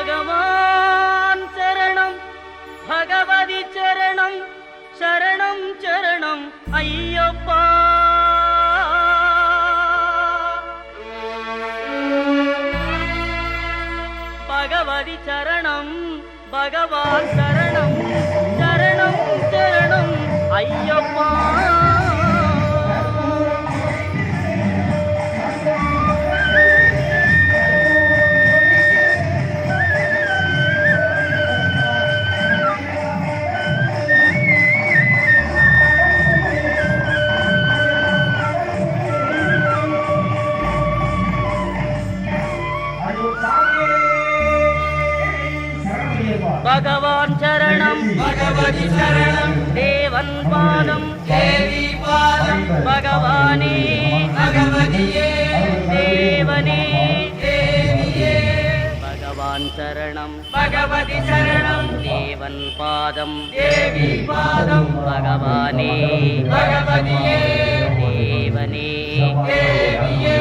பகவான் சரணம் பகவதி சரணம் சரணம் சரணம் ஐயப்பா. பகவதி சரணம் பகவான் சரணம் சரணம் சரணம் ஐயப்பா. பகவான் சரணம் பகவதி சரணம் தேவன் பாதம் தேவி பாதம் பகவானே பகவதியே தேவனே தேவியே. பகவான் சரணம் பகவதி சரணம் தேவன் பாதம் தேவி பாதம் பகவானே பகவதியே தேவனே தேவியே.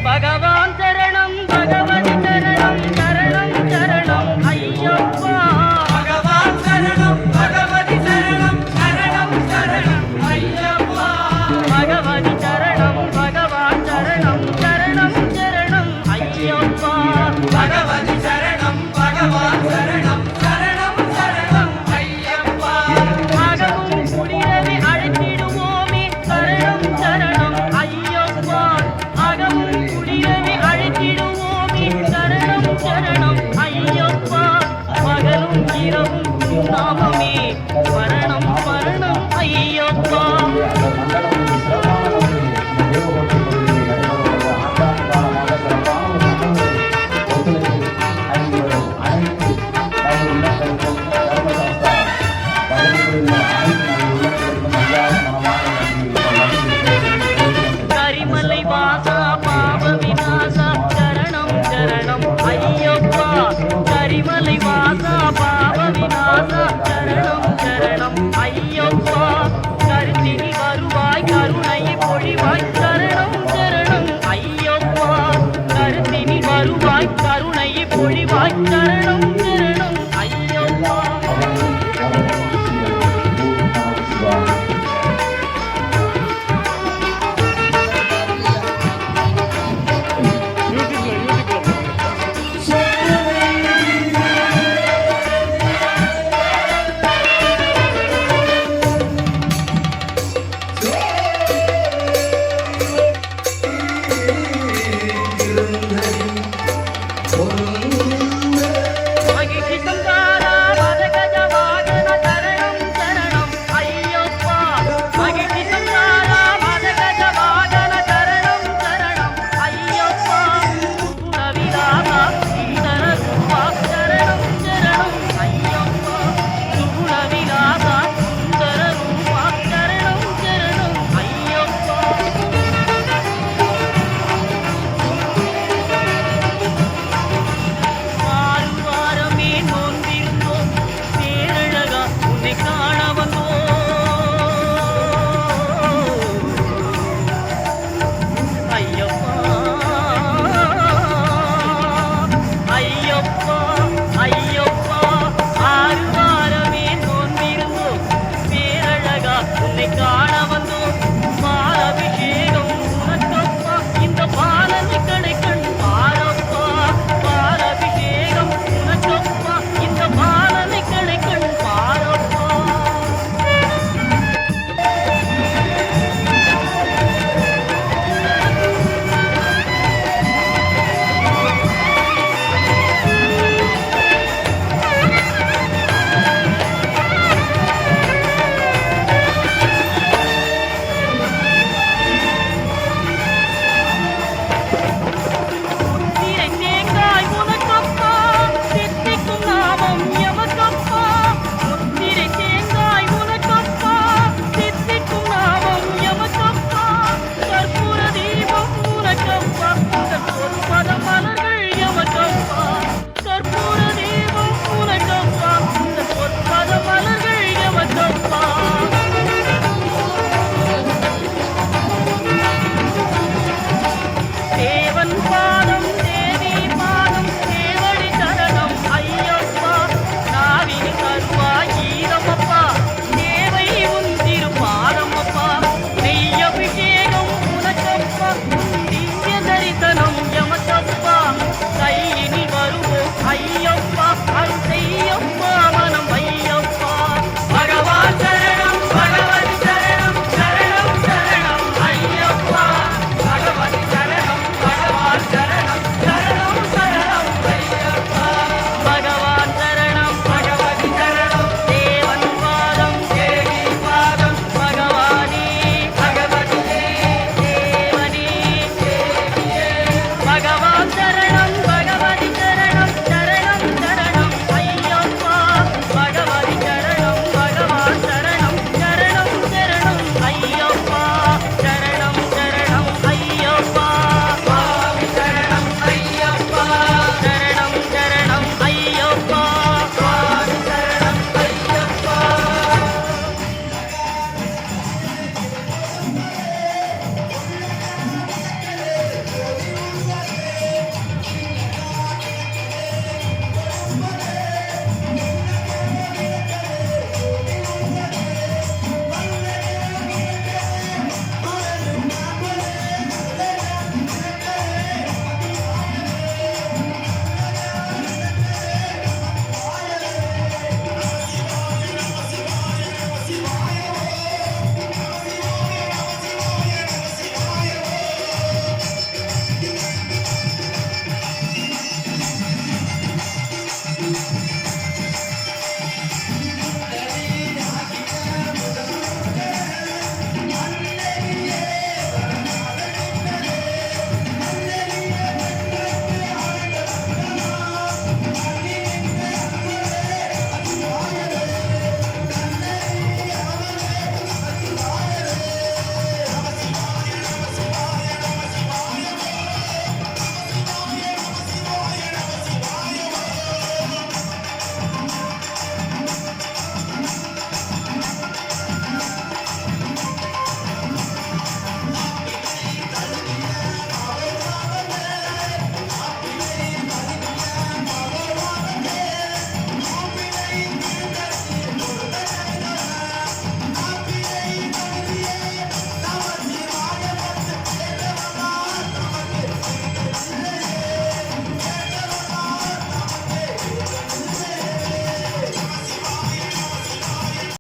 பகவான் சரணம் பகவதி சரணம் சரணம் சரணம் ஐயப்பா. பகவான் சரணம் பகவதி சரணம் சரணம் சரணம் ஐயப்பா. பகவதி சரணம் பகவான் சரணம் சரணம் சரணம் ஐயப்பா. பகவதி சரணம் பகவான் சரணம் சரணம் சரணம் ஐயப்பா. அகமும் குளிரவே அழைத்திடுவோமே சரணம் சரணம் ஐயப்பா. அகமும் குளிரவே அழைத்திடுவோமே சரணம் சரணம் ஐயப்பா. பகலும் இரவும் நாமமே மரணம் மரணம் ஐயப்பா. கரிமலை வாசா பாவ விநாசா சரணம் சரணம் ஐயப்பா. கரிமலை வாசா பாவ விநாசா சரணம் சரணம் ஐயப்பா. கருத்தினி வருவாய் கருணையை பொழிவாய் சரணம் சரணம் ஐயப்பா. கருத்தினி வருவாய் கருணையை பொழிவாய் சரணம் சரணம் ஐயப்பா. மகிழ்ச்சி சங்காரா மதகஜ வாகன சரணம் சரணம் ஐயப்பா. மகிழ்ச்சி சங்காரா மதகஜ வாகன சரணம் சரணம் ஐயப்பா. சுகுணவிலாசா சுந்தர ரூபா சரணம் சரணம் ஐயப்பா. சுகுணவிலாசா சுந்தர ரூபா சரணம் சரணம் ஐயப்பா. வாரமே நோன்பிருந்தோம் பேரழகா உன்னை காண வந்தோம் ஐயப்பா. ஐயப்பா ஐயப்பா. வாரமே நோன்பிருந்தோம் பேரழகா உன்னை காண வந்தோம். பாலபிஷேகம் உனக்கப்பா இந்த பாலனை கடைக்கண் பாரப்பா. பாலபிஷேகம் உனக்கப்பா இந்த பாலனை கடைக்கண் பாரப்பா. முத்திரை தேங்காய் உனக்கப்பா சித்திக்கும் நாமம் எமக்கப்பா. முத்திரை தேங்காய் உனக்கப்பா சித்திக்கும் நாமம் எமக்கப்பா. கற்பூர தீபம் உனக்கப்பா பொற்பத மலர்கள் எமக்கப்பா. கற்பூர தீபம் உனக்கப்பா பொற்பத மலர்கள் எமக்கப்பா. தேவன் பாதம்